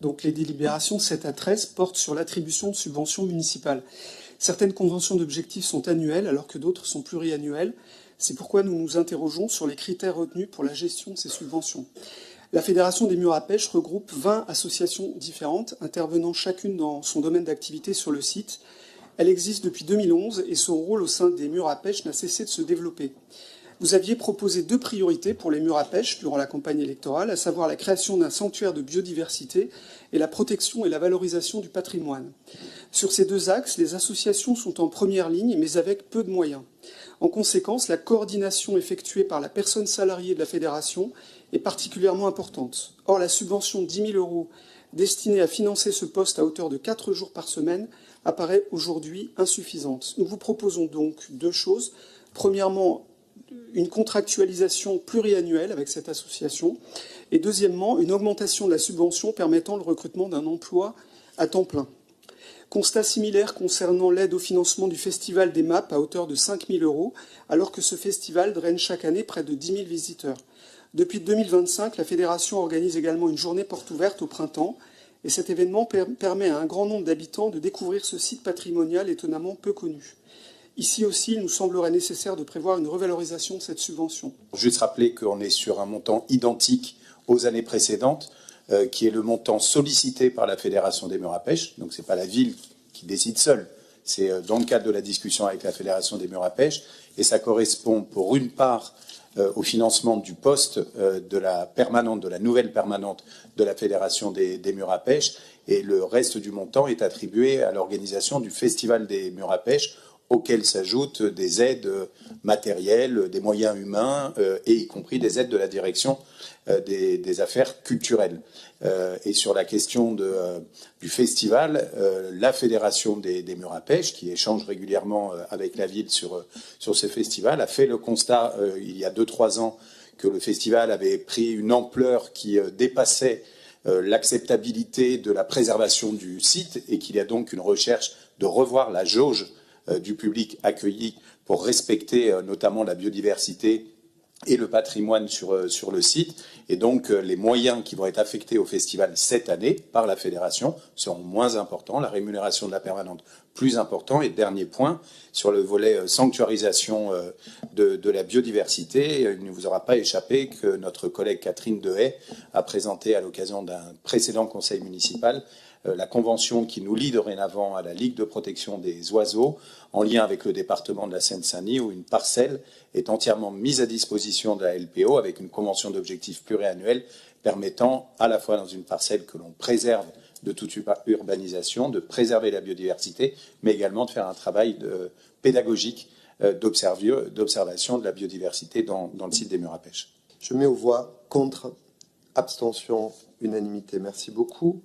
Donc les délibérations 7 à 13 portent sur l'attribution de subventions municipales. Certaines conventions d'objectifs sont annuelles alors que d'autres sont pluriannuelles. C'est pourquoi nous nous interrogeons sur les critères retenus pour la gestion de ces subventions. La Fédération des murs à pêche regroupe 20 associations différentes, intervenant chacune dans son domaine d'activité sur le site. Elle existe depuis 2011 et son rôle au sein des murs à pêche n'a cessé de se développer. Vous aviez proposé 2 priorités pour les murs à pêche durant la campagne électorale, à savoir la création d'un sanctuaire de biodiversité et la protection et la valorisation du patrimoine. Sur ces 2 axes, les associations sont en première ligne, mais avec peu de moyens. En conséquence, la coordination effectuée par la personne salariée de la fédération est particulièrement importante. Or, la subvention de 10 000 € destinée à financer ce poste à hauteur de 4 jours par semaine apparaît aujourd'hui insuffisante. Nous vous proposons donc 2 choses. Premièrement, une contractualisation pluriannuelle avec cette association et deuxièmement, une augmentation de la subvention permettant le recrutement d'un emploi à temps plein. Constat similaire concernant l'aide au financement du festival des MAP à hauteur de 5 000 € alors que ce festival draine chaque année près de 10 000 visiteurs. Depuis 2025, la fédération organise également une journée porte ouverte au printemps et cet événement permet à un grand nombre d'habitants de découvrir ce site patrimonial étonnamment peu connu. Ici aussi, il nous semblerait nécessaire de prévoir une revalorisation de cette subvention. Juste rappeler qu'on est sur un montant identique aux années précédentes, qui est le montant sollicité par la Fédération des murs à pêche. Donc ce n'est pas la ville qui décide seule, c'est dans le cadre de la discussion avec la Fédération des murs à pêche. Et ça correspond pour une part au financement du poste de la nouvelle permanente de la Fédération des murs à pêche. Et le reste du montant est attribué à l'organisation du Festival des murs à pêche, auxquels s'ajoutent des aides matérielles, des moyens humains et y compris des aides de la direction des affaires culturelles. Et sur la question du festival, la Fédération des murs à pêche, qui échange régulièrement avec la ville sur ce festival, a fait le constat il y a 2-3 ans que le festival avait pris une ampleur qui dépassait l'acceptabilité de la préservation du site et qu'il y a donc une recherche de revoir la jauge du public accueilli pour respecter notamment la biodiversité et le patrimoine sur le site. Et donc, les moyens qui vont être affectés au festival cette année par la fédération seront moins importants, la rémunération de la permanente plus importante. Et dernier point, sur le volet sanctuarisation de la biodiversité, il ne vous aura pas échappé que notre collègue Catherine Dehaye a présenté à l'occasion d'un précédent conseil municipal la convention qui nous lie dorénavant à la Ligue de protection des oiseaux, en lien avec le département de la Seine-Saint-Denis, où une parcelle est entièrement mise à disposition de la LPO avec une convention d'objectifs pluriannuelle permettant, à la fois dans une parcelle que l'on préserve de toute urbanisation, de préserver la biodiversité, mais également de faire un travail pédagogique d'observation de la biodiversité dans le site des murs à pêche. Je mets aux voix contre, abstention, unanimité. Merci beaucoup.